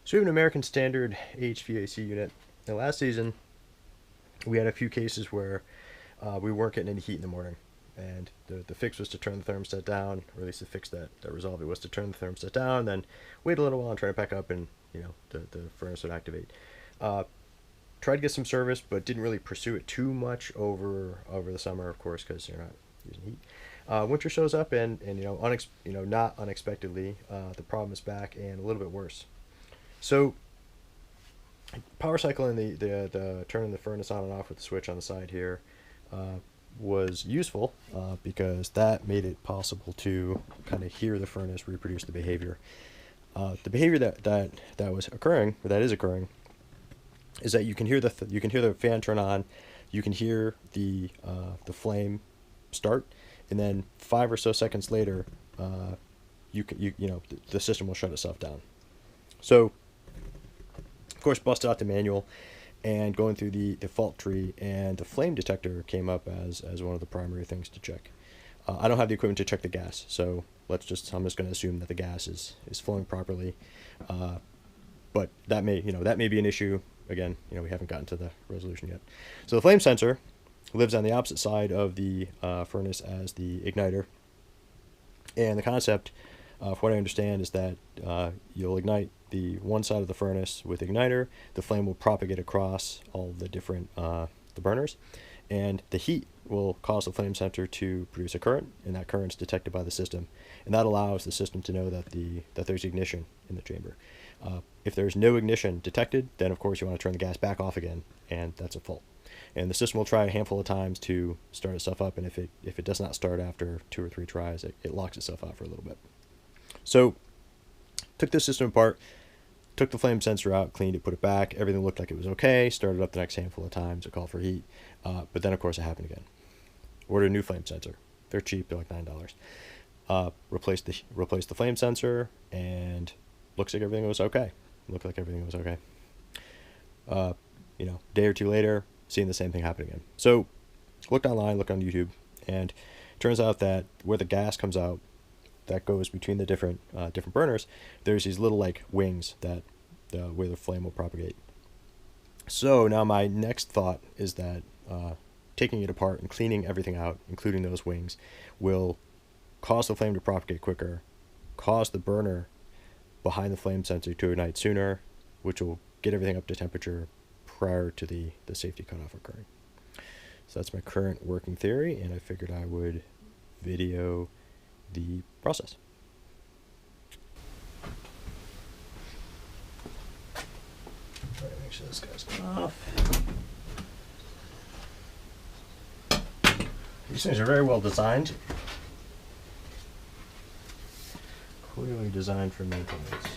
So we have an American Standard HVAC unit. Now last season, we had a few cases where we weren't getting any heat in the morning. And the fix was to turn the thermostat down, or at least the fix that resolved it was to turn the thermostat down, then wait a little while and turn it back up, and the furnace would activate. Uh, Tried to get some service, but didn't really pursue it too much over the summer, of course, because you're not using heat. Winter shows up, and not unexpectedly, the problem is back and a little bit worse. So power cycling the turning the furnace on and off with the switch on the side here was useful because that made it possible to kind of hear the furnace reproduce the behavior. The behavior that was occurring, or that is occurring, is that you can hear you can hear the fan turn on, you can hear the flame start, and then 5 or so seconds later, the system will shut itself down. So, of course, busted out the manual, and going through the fault tree, and the flame detector came up as one of the primary things to check. I don't have the equipment to check the gas, so I'm just going to assume that the gas is flowing properly. But that may be an issue. Again, we haven't gotten to the resolution yet. So the flame sensor lives on the opposite side of the furnace as the igniter, and the concept, from what I understand, is that you'll ignite the one side of the furnace with igniter. The flame will propagate across all the different the burners, and the heat will cause the flame sensor to produce a current, and that current is detected by the system, and that allows the system to know that there's ignition in the chamber. If there's no ignition detected, then of course you want to turn the gas back off again, and that's a fault. And the system will try a handful of times to start itself up, and if it does not start after 2 or 3 tries, it locks itself out for a little bit. So, took the system apart, took the flame sensor out, cleaned it, put it back. Everything looked like it was okay. Started up the next handful of times. It called for heat, but then of course it happened again. Ordered a new flame sensor. They're cheap. They're like $9. Replaced the flame sensor, and looks like everything was okay. Day or two later, seeing the same thing happen again. So, looked online, looked on YouTube, and turns out that where the gas comes out, that goes between the different burners, there's these little like wings that where the flame will propagate. So now my next thought is that taking it apart and cleaning everything out, including those wings, will cause the flame to propagate quicker, cause the burner behind the flame sensor to ignite sooner, which will get everything up to temperature prior to the safety cutoff occurring. So that's my current working theory, and I figured I would video the process. Right, make sure this guy's going off. These things are very well designed. Clearly designed for maintenance.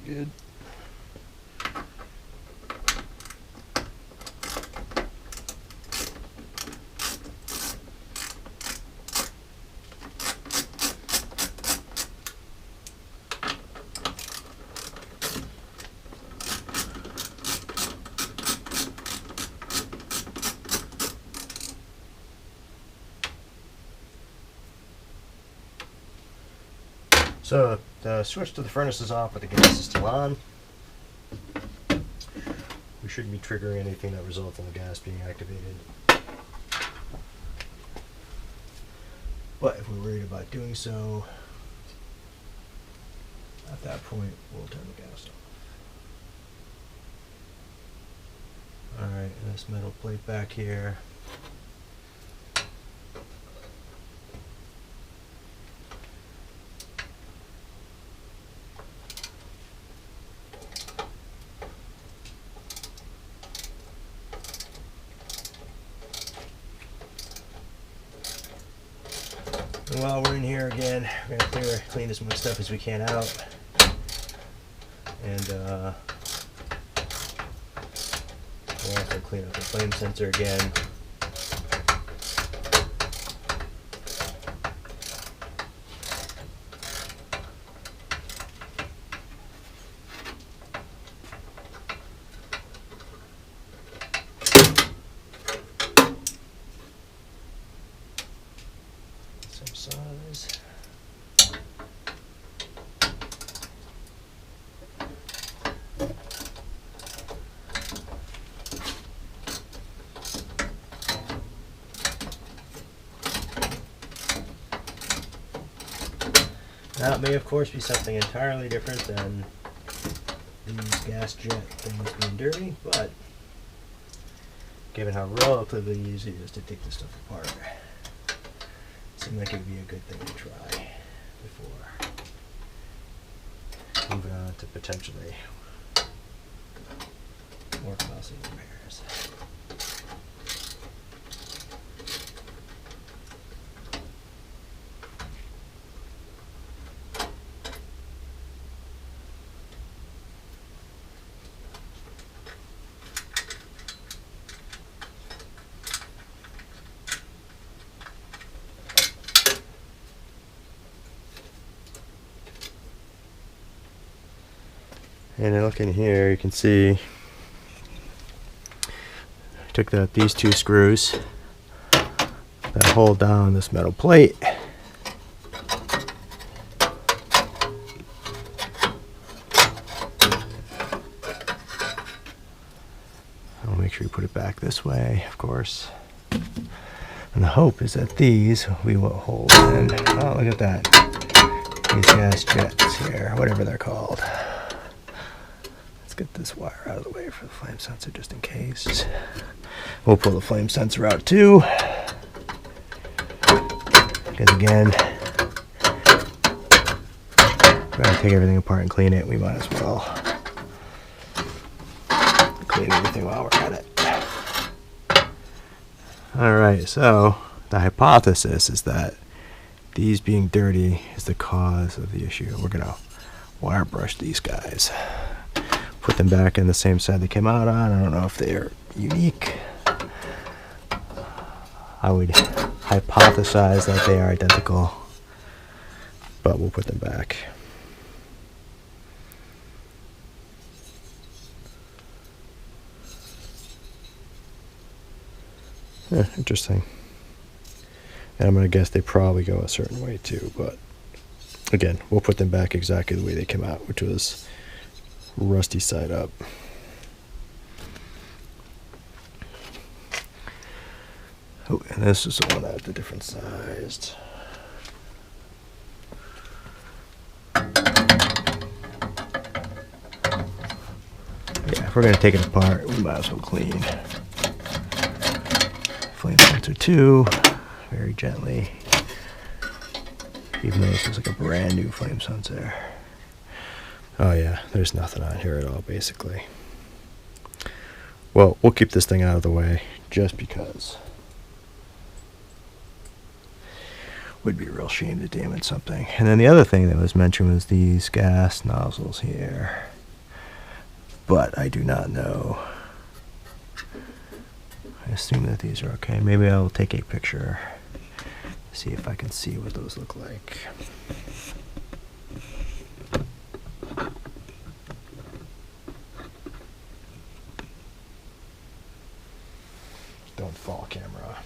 Good. So the switch to the furnace is off, but the gas is still on. We shouldn't be triggering anything that results in the gas being activated. But if we're worried about doing so, at that point, we'll turn the gas off. Alright, and this metal plate back here. And while we're in here again, we're going to clean as much stuff as we can out. And clean up the flame sensor again. Same size. Now, it may of course be something entirely different than these gas jet things being dirty, but given how relatively easy it is to take this stuff apart, it seemed like it would be a good thing to try before moving on to potentially more costly repairs. And then looking here, you can see I took out these two screws that hold down this metal plate. I'll make sure you put it back this way, of course. And the hope is that these we will hold in. Oh, look at that. These gas jets here, whatever they're called. Let's get this wire out of the way for the flame sensor just in case. We'll pull the flame sensor out too. Because again, we're going to take everything apart and clean it. We might as well clean everything while we're at it. Alright, so the hypothesis is that these being dirty is the cause of the issue. We're going to wire brush these guys. Put them back in the same side they came out on. I don't know if they're unique. I would hypothesize that they are identical, but we'll put them back. Yeah, interesting. And I'm going to guess they probably go a certain way too, but again, we'll put them back exactly the way they came out, which was rusty side up. Oh, and this is the one that's the different sized. Yeah, if we're going to take it apart, we might as well clean. Flame sensor 2, very gently. Even though this is like a brand new flame sensor. Oh yeah, there's nothing on here at all, basically. Well, we'll keep this thing out of the way, just because. Would be a real shame to damage something. And then the other thing that was mentioned was these gas nozzles here. But I do not know. I assume that these are okay. Maybe I'll take a picture, see if I can see what those look like. Don't fall, camera.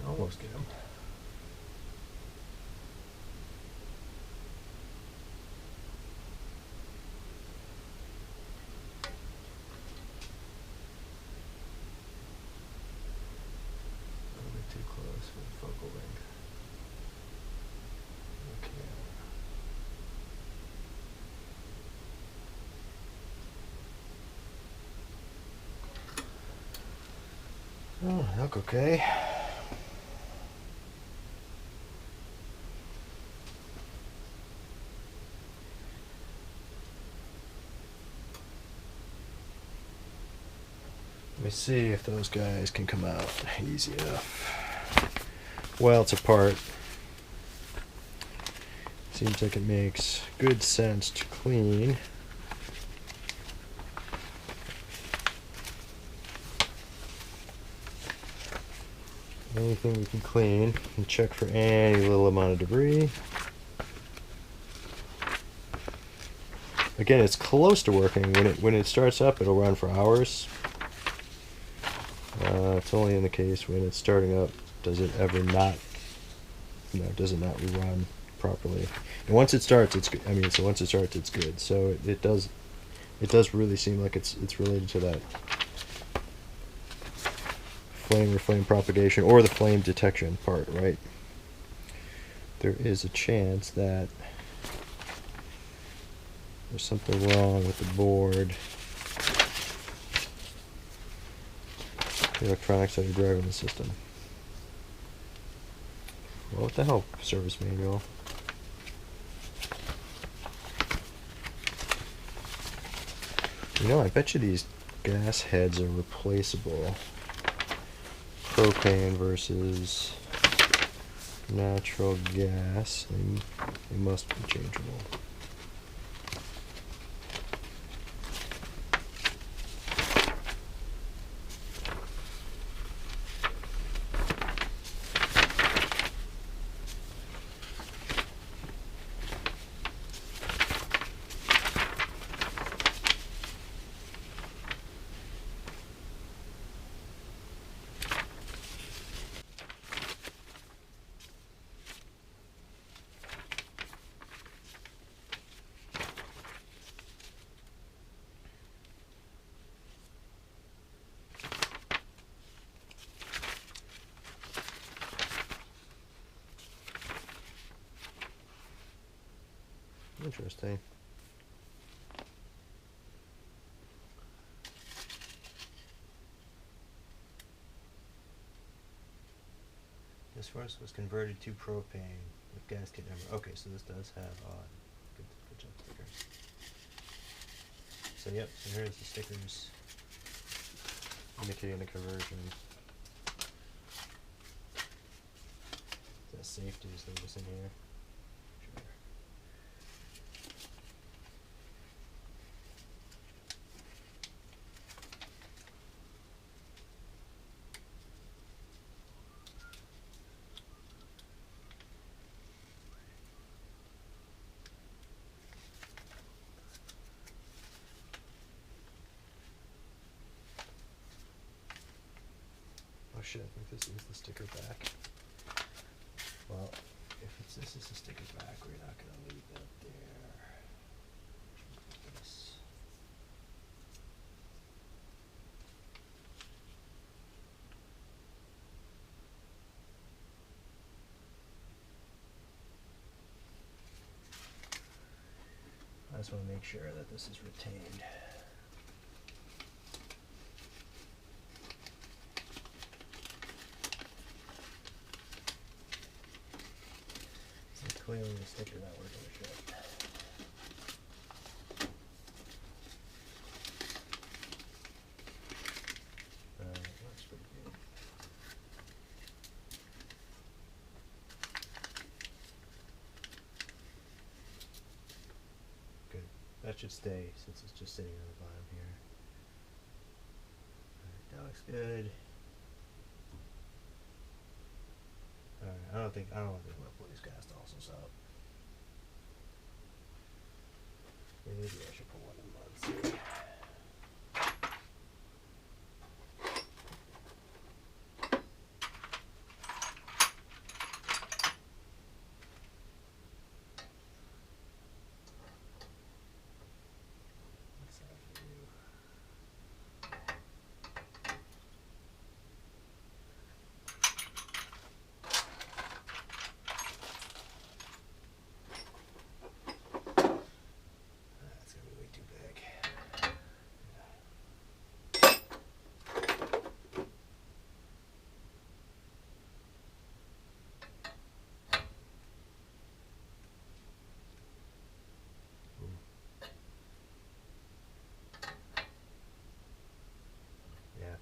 Almost get him. A little bit too close for the focal length. Okay. Oh, look okay. me see if those guys can come out easy enough. While it's apart, seems like it makes good sense to clean. Anything we can clean and check for any little amount of debris. Again, it's close to working. When it starts up, it'll run for hours. It's only in the case when it's starting up does it ever not, does it not run properly. And once it starts, it's good. I mean, so once it starts, it's good. So it does really seem like it's related to that flame or flame propagation or the flame detection part, right? There is a chance that there's something wrong with the board. The electronics that are driving the system. Well, what the hell, service manual? I bet you these gas heads are replaceable. Propane versus natural gas, and they must be changeable. Interesting. This furnace was converted to propane with gasket number. Okay, so this does have good job, stickers. So yep, so here's the stickers indicating the conversion. Is that safe to just leave this in here? Sure. Oh shit, I think this is the sticker back. Well, if this is the sticker back, we're not going to leave that there. This. I just want to make sure that this is retained. Clearly the sticker not working or shit. Looks pretty good. Good. That should stay since it's just sitting on the bottom here. Alright, that looks good. Alright, I don't think I'm gonna pull these cast houses up. Maybe I should put one in months. What's that for you? That's gonna be way too big.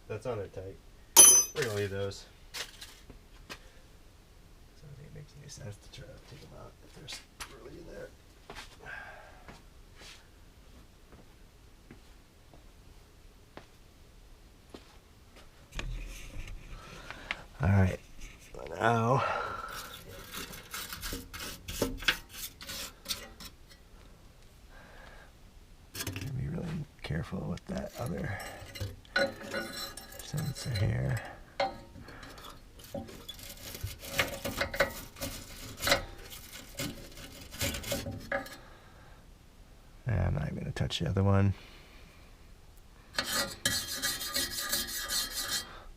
That's on there tight. We're gonna leave those. So I don't think it makes any sense to try to take them out if there's really in there. All right, now be really careful with that other sensor here. And I'm not even going to touch the other one.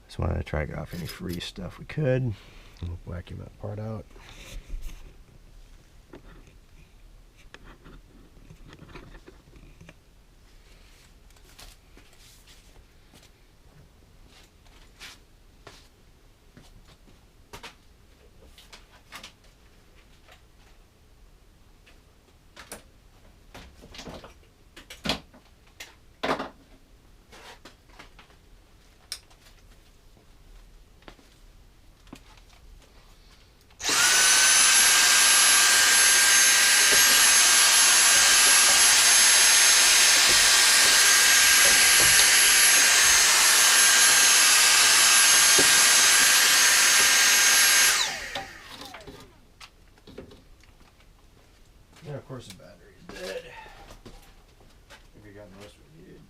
Just wanted to try to get off any free stuff we could. We'll vacuum that part out. Yeah, of course the battery's dead. I think we got most we needed.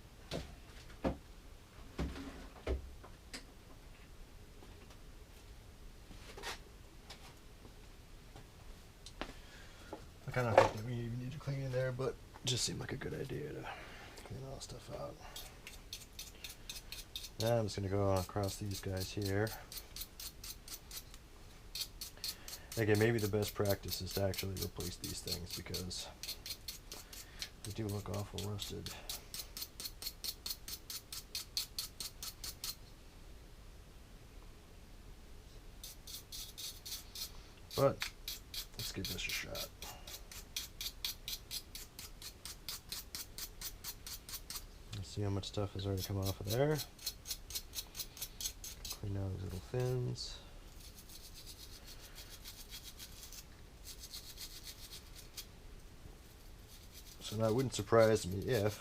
I kind of think that we even need to clean in there, but it just seemed like a good idea to clean all the stuff out. Now I'm just going to go across these guys here. Again, maybe the best practice is to actually replace these things because they do look awful rusted. But let's give this a shot. Let's see how much stuff has already come off of there. Clean out these little fins. So that wouldn't surprise me if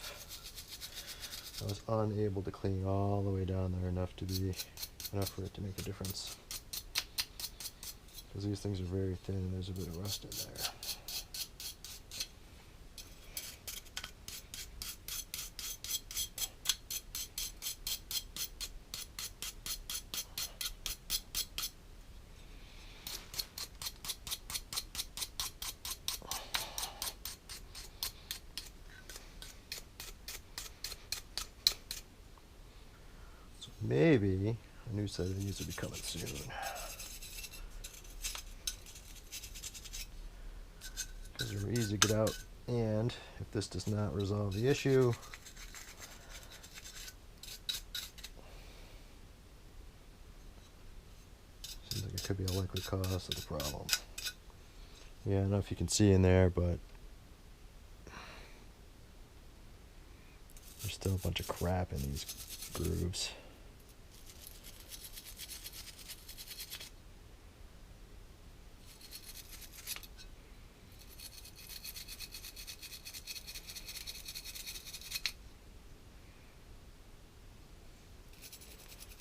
I was unable to clean all the way down there enough for it to make a difference. Because these things are very thin and there's a bit of rust in there. Maybe a new set of these will be coming soon. Because they're easy to get out, and if this does not resolve the issue, seems like it could be a likely cause of the problem. Yeah, I don't know if you can see in there, but there's still a bunch of crap in these grooves.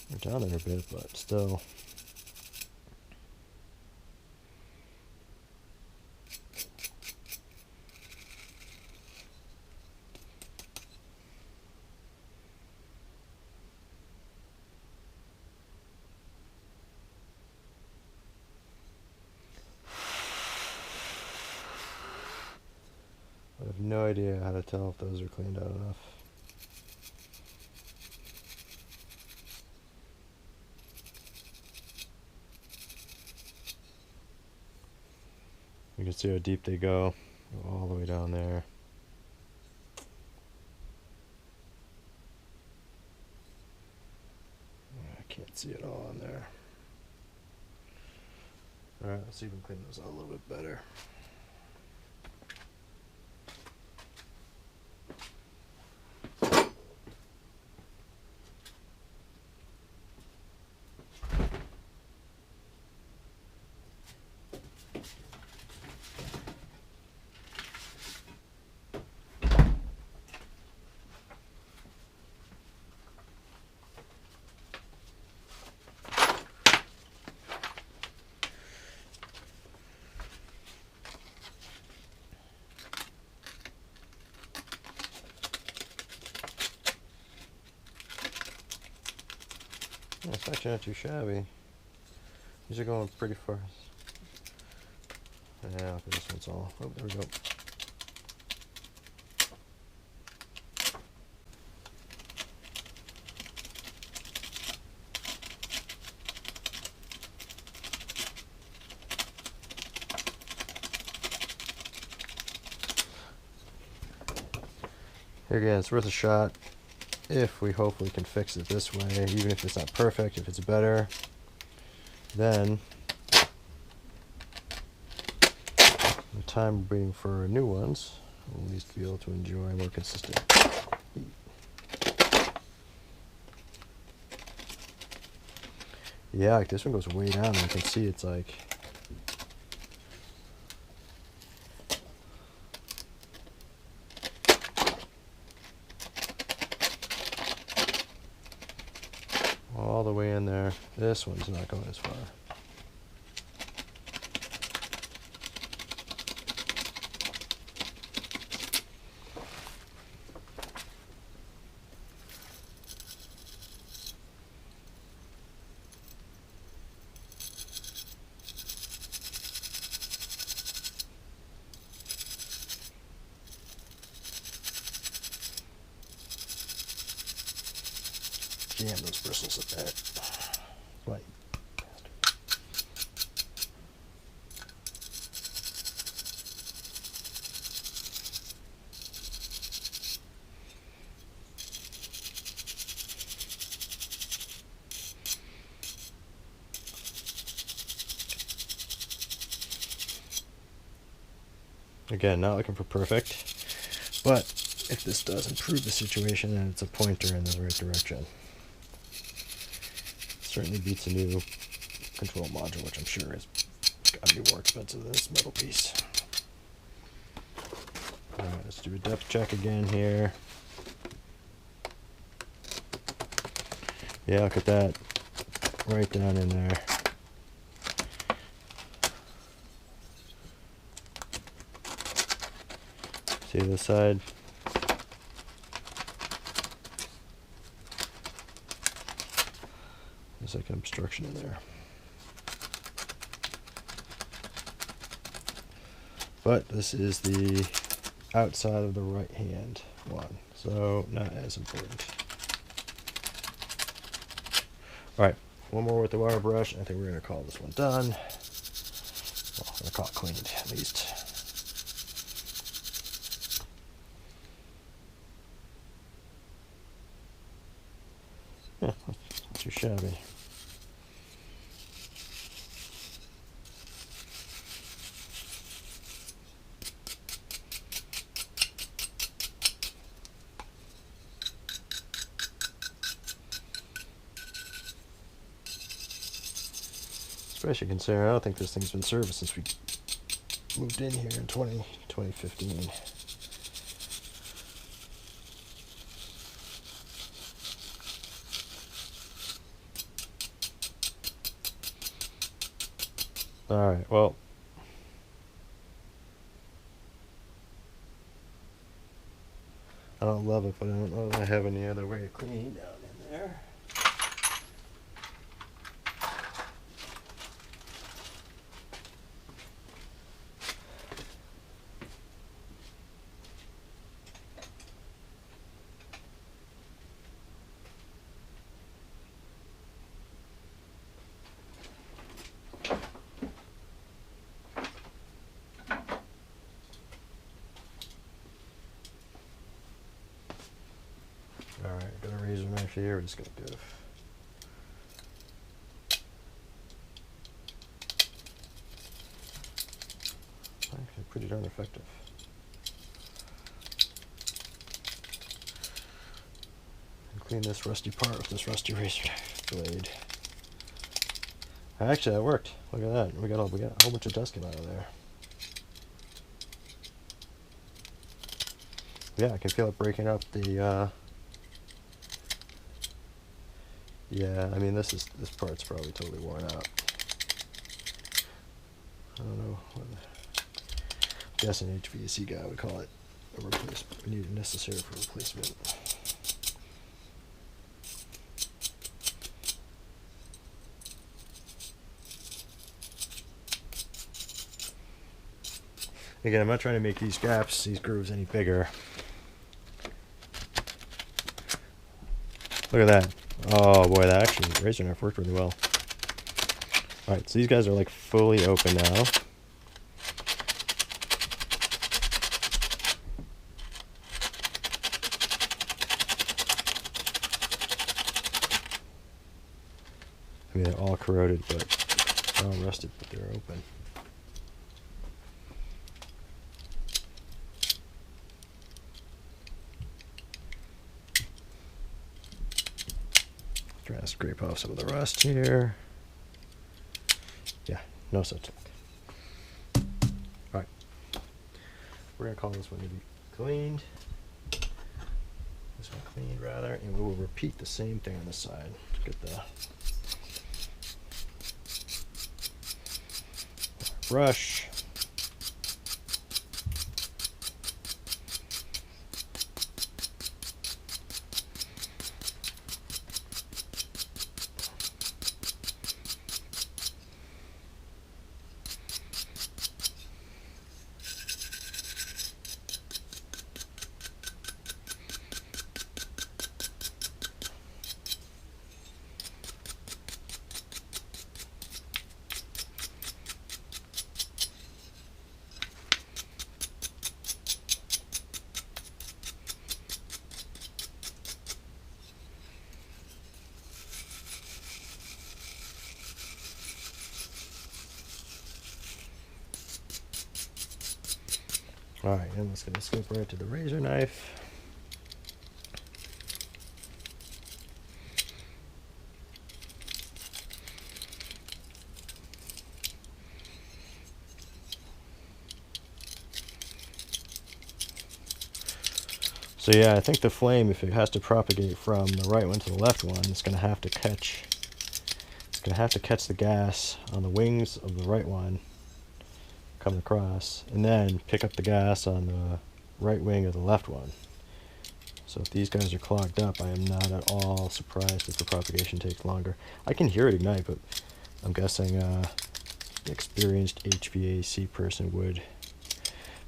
They're down there a bit, but still. I have no idea how to tell if those are cleaned out enough. You can see how deep they go all the way down there. I can't see it all in there. Alright, let's see if we can clean those out a little bit better. Yeah, it's actually not too shabby. These are going pretty fast. Yeah, okay, this one's all. Oh, there we go. Here again, it's worth a shot. If we hopefully can fix it this way, even if it's not perfect, if it's better, then the time waiting for new ones, we'll at least be able to enjoy more consistent heat. Yeah, like this one goes way down, and you can see it's like all the way in there. This one's not going as far. Jam those bristles up there. Right. Again, not looking for perfect, but if this does improve the situation, then it's a pointer in the right direction. Certainly beats a new control module, which I'm sure is got to be more expensive than this metal piece. All right, let's do a depth check again here. Yeah, look at that, right down in there. See this side? There's like an obstruction in there. But this is the outside of the right hand one, so not as important. Alright, one more with the wire brush. I think we're going to call this one done. Well, I'm going to call it cleaned at least. Yeah, not too shabby. Especially considering I don't think this thing's been serviced since we moved in here in 2015. Alright, well, I don't love it, but I don't know if I have any other way to clean down in there. Alright, got a razor knife here, we're just going to go. Actually, pretty darn effective. And clean this rusty part with this rusty razor blade. Actually, that worked. Look at that. We got a whole bunch of dust came out of there. Yeah, I can feel it breaking up the. Yeah, I mean this part's probably totally worn out. I don't know. I'm guessing HVAC guy would call it a replacement. We need it necessary for replacement. Again, I'm not trying to make these gaps, these grooves any bigger. Look at that. Oh boy, that actually, razor knife worked really well. Alright, so these guys are like fully open now. I mean, they're all corroded, but they're all rusted, but they're open. Trying to scrape off some of the rust here. Yeah, no such luck. Alright. We're going to call this one to be cleaned. This one cleaned, rather. And we will repeat the same thing on this side. Get the brush. Alright, and it's going to skip right to the razor knife. So yeah, I think the flame, if it has to propagate from the right one to the left one, it's going to have to catch. It's going to have to catch the gas on the wings of the right one, come across, and then pick up the gas on the right wing of the left one. So if these guys are clogged up, I am not at all surprised if the propagation takes longer. I can hear it ignite, but I'm guessing an experienced HVAC person would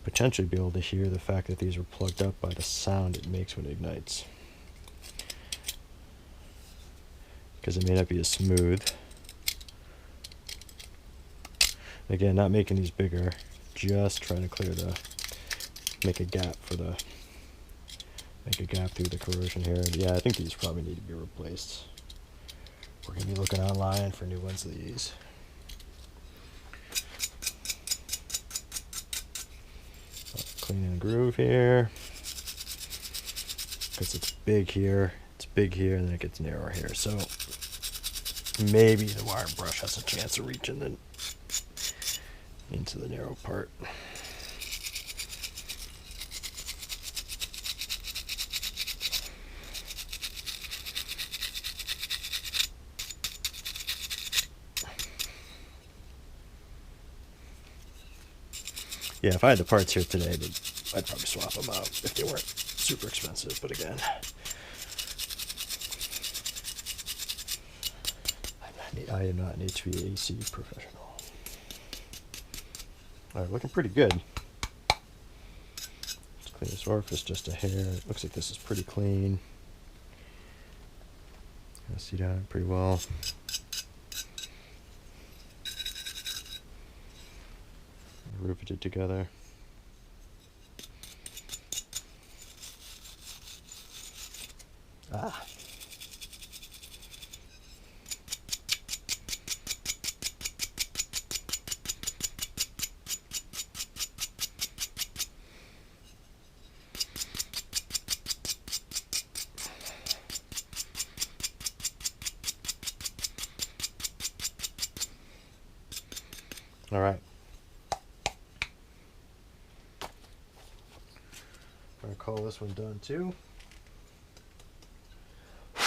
potentially be able to hear the fact that these are plugged up by the sound it makes when it ignites. Because it may not be as smooth. Again, not making these bigger, just trying to clear the, make a gap through the corrosion here. And yeah, I think these probably need to be replaced. We're going to be looking online for new ones of these. Cleaning the groove here. Because it's big here, and then it gets narrower here. So maybe the wire brush has a chance of reaching into the narrow part. Yeah, if I had the parts here today, I'd probably swap them out if they weren't super expensive. But again, I am not an HVAC professional. Alright, looking pretty good. Let's clean this orifice just a hair. It looks like this is pretty clean. I see that pretty well. Riveted together. Ah. All right. I'm going to call this one done too. I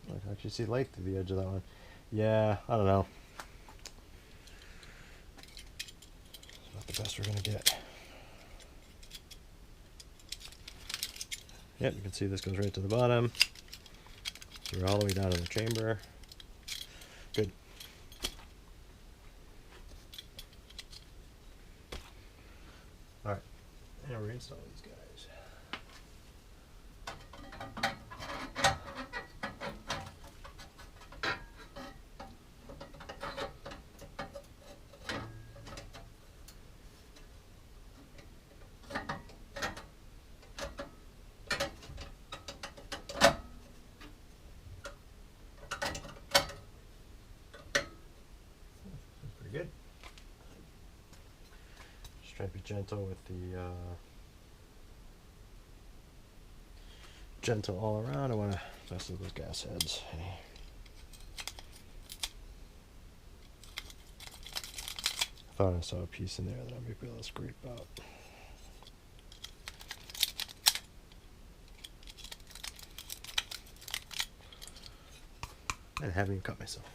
can actually see light through the edge of that one. Yeah, I don't know. It's not the best we're going to get. Yep, you can see this goes right to the bottom. So we're all the way down in the chamber. Good. All right, and we're installing these guys. Pretty good. Just try to be gentle with the gentle all around. I want to mess with those gas heads. I thought I saw a piece in there that I might be able to scrape out. I haven't even cut myself.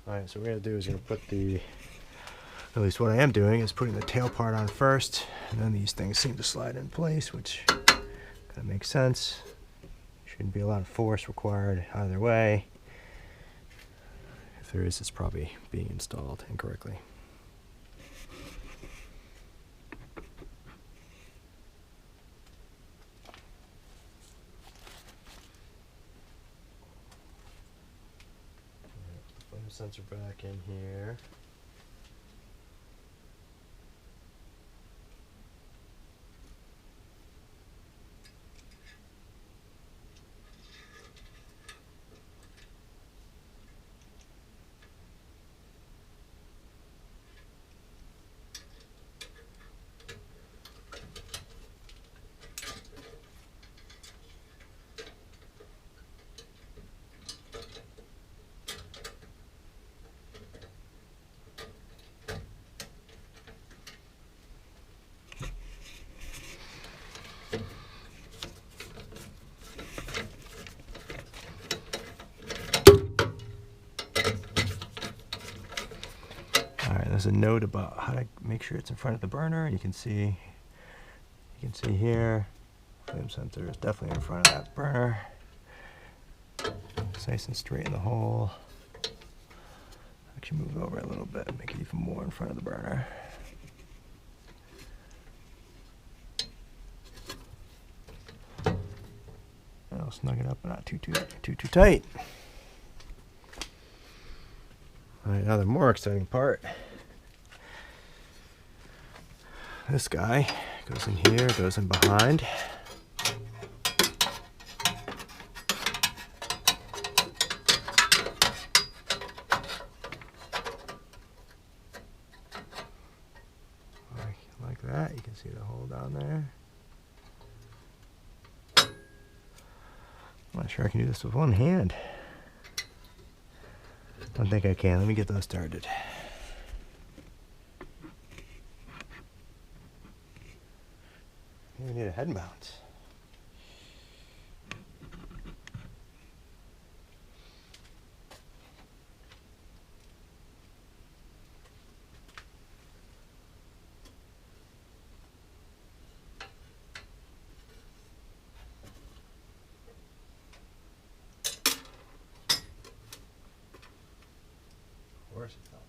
Alright, so what we're going to do is going to put the, at least what I am doing is putting the tail part on first, and then these things seem to slide in place, which kind of makes sense. Shouldn't be a lot of force required either way. If there is, it's probably being installed incorrectly. Sensor back in here. There's a note about how to make sure it's in front of the burner. You can see here, flame sensor is definitely in front of that burner. It's nice and straight in the hole. Actually move it over a little bit and make it even more in front of the burner. I'll snug it up, but not too tight. All right, now the more exciting part. This guy goes in here, goes in behind. Like that, you can see the hole down there. I'm not sure I can do this with one hand. I don't think I can. Let me get those started. We need a head mount. Of course it fell out.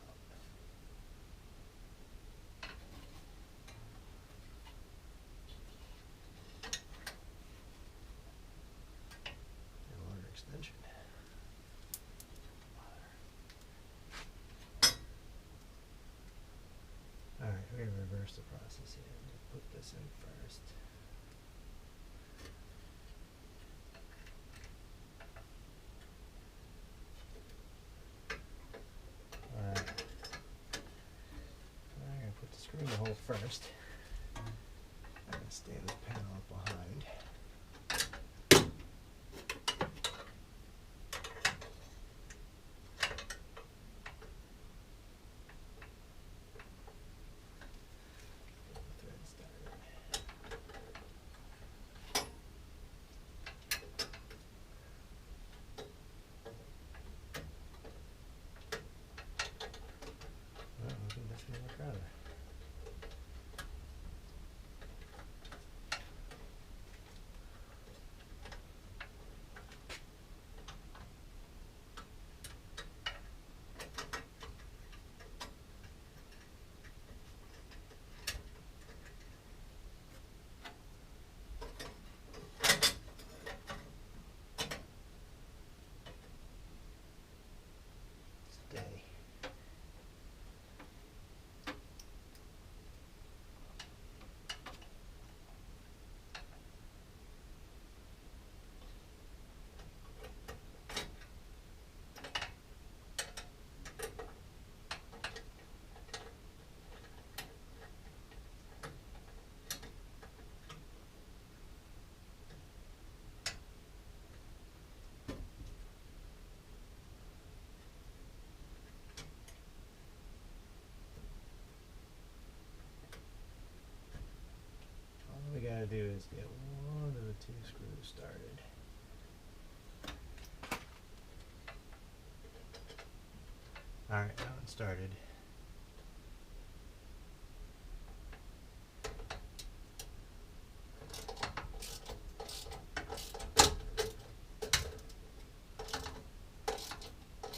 Extension. Alright, we're going to reverse the process here. I'm going to put this in first. Alright. I'm going to put the screw in the hole first. I'm going to stand this panel up behind. to do is get one of the two screws started. Alright, that one started.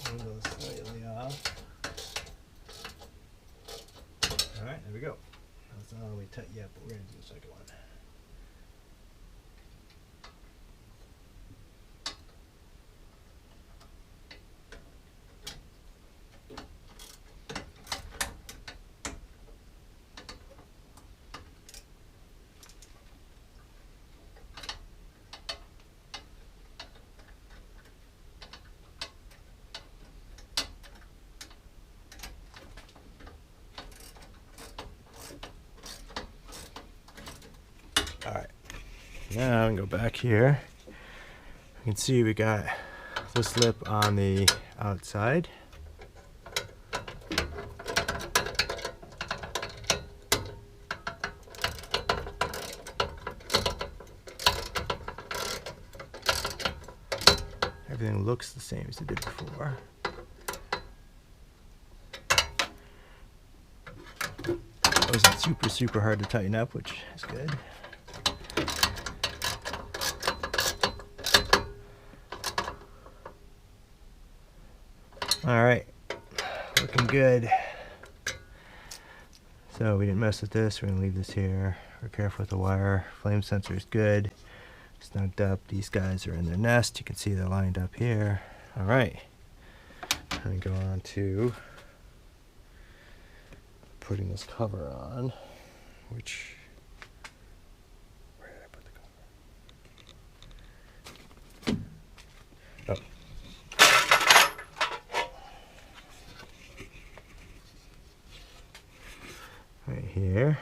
Go slightly off. Alright, there we go. That's not all the way tight yet, but we're going to do the second one. Alright, now I can go back here. You can see we got the slip on the outside. Everything looks the same as it did before. It wasn't super hard to tighten up, which is good. Alright, looking good. So we didn't mess with this, we're going to leave this here. We're careful with the wire. Flame sensor is good. Snugged up. These guys are in their nest. You can see they're lined up here. Alright. Let me go on to putting this cover on, which, where did I put the cover? Oh. Right here.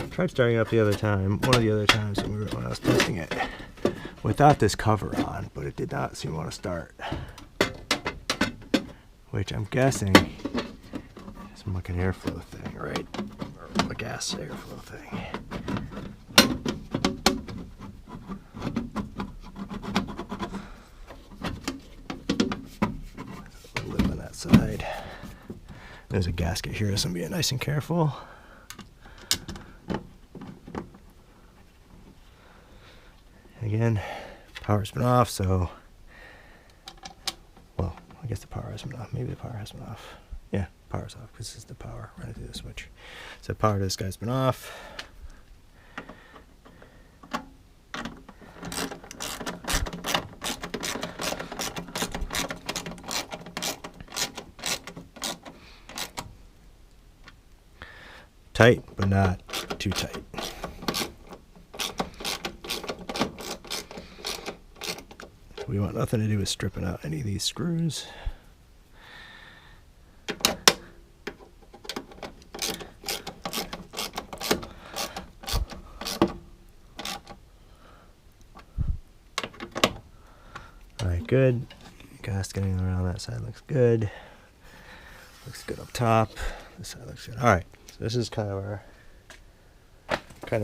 Tried starting up the other time, one of the other times when I was testing it, without this cover on, but it did not seem to want to start. Which I'm guessing is like an airflow thing, right? Or a gas airflow thing. A lip on that side. There's a gasket here, so I'm being nice and careful. Again, power's been off, so, well, I guess the power has been off. Maybe the power has been off. Yeah, power's off, because this is the power running through the switch. So power to this guy's been off. Tight, but not too tight. We want nothing to do with stripping out any of these screws. Alright, good. Gasketing around that side looks good. Looks good up top. This side looks good. Alright, so this is kind of our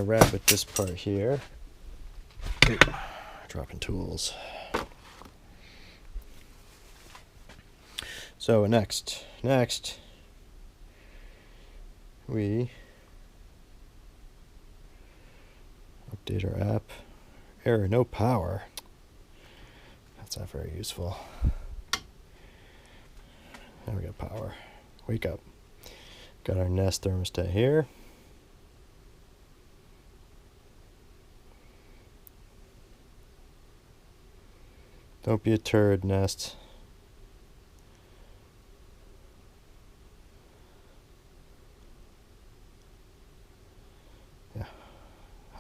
wrap with this part here. Ooh, dropping tools. So next we update our app. Error, no power. That's not very useful. Now we got power. Wake up. Got our Nest thermostat here. Don't be a turd, Nest. Yeah.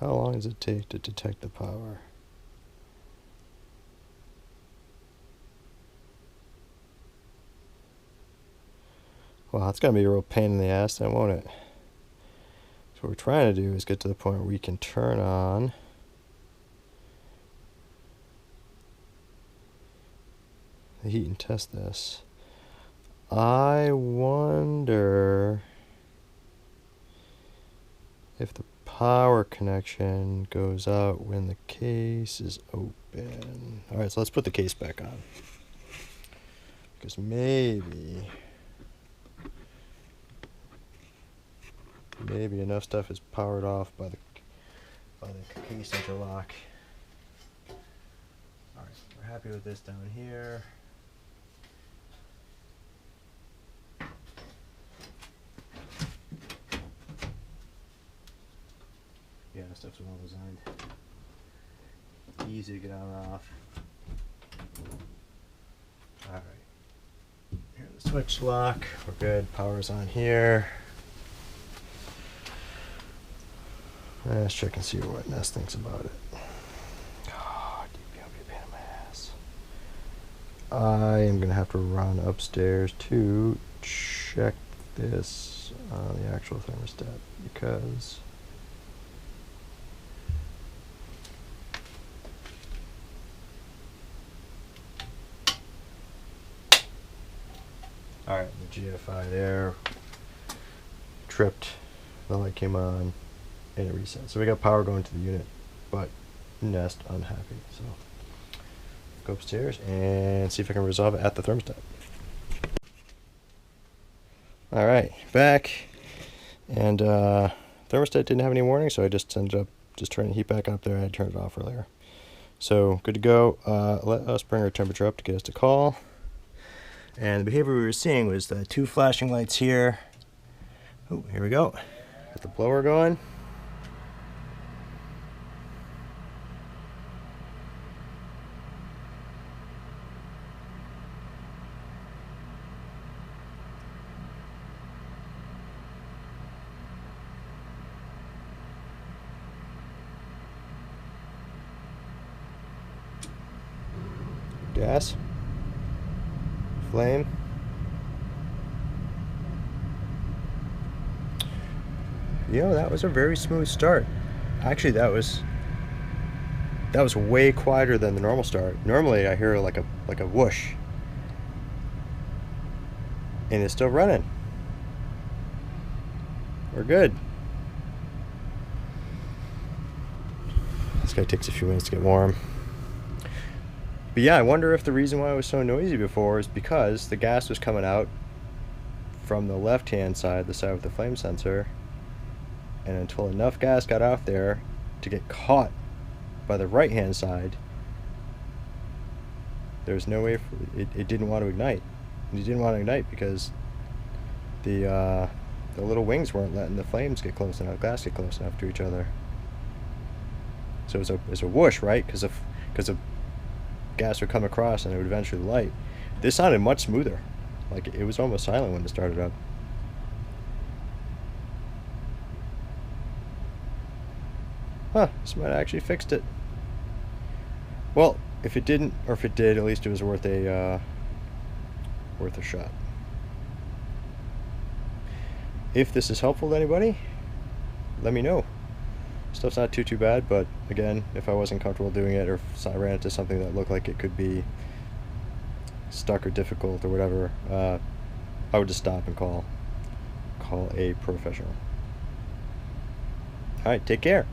How long does it take to detect the power? Well, it's going to be a real pain in the ass then, won't it? So what we're trying to do is get to the point where we can turn on the heat and test this. I wonder if the power connection goes out when the case is open. Alright, so let's put the case back on. Because maybe enough stuff is powered off by the case interlock. Alright, we're happy with this down here. Yeah, stuff's well designed. Easy to get on and off. Alright. Here's the switch lock. We're good. Power's on here. Let's check and see what Ness thinks about it. Oh, DP will be a pain in my ass. I am going to have to run upstairs to check this on the actual thermostat because alright, the GFI there tripped, the light came on, and it reset. So we got power going to the unit, but Nest unhappy. So go upstairs and see if I can resolve it at the thermostat. Alright, back. And thermostat didn't have any warning, so I just ended up just turning the heat back up there. I had turned it off earlier. So good to go. Let us bring our temperature up to get us to call. And the behavior we were seeing was the two flashing lights here. Oh, here we go. Got the blower going. Gas. Flame. You know, that was a very smooth start. Actually, that was way quieter than the normal start. Normally I hear like a whoosh. And it's still running. We're good. This guy takes a few minutes to get warm. But yeah, I wonder if the reason why it was so noisy before is because the gas was coming out from the left-hand side, the side with the flame sensor, and until enough gas got out there to get caught by the right-hand side, there's no way for it didn't want to ignite. And it didn't want to ignite because the little wings weren't letting the flames get close enough, gas get close enough to each other. So it's a whoosh, right? Because of gas would come across and it would eventually light. This sounded much smoother. Like it was almost silent when it started up. Huh, this might have actually fixed it. Well, if it didn't, or if it did, at least it was worth a shot. If this is helpful to anybody, let me know. Stuff's not too bad, but again, if I wasn't comfortable doing it, or if I ran into something that looked like it could be stuck or difficult or whatever, I would just stop and call a professional. Alright, take care.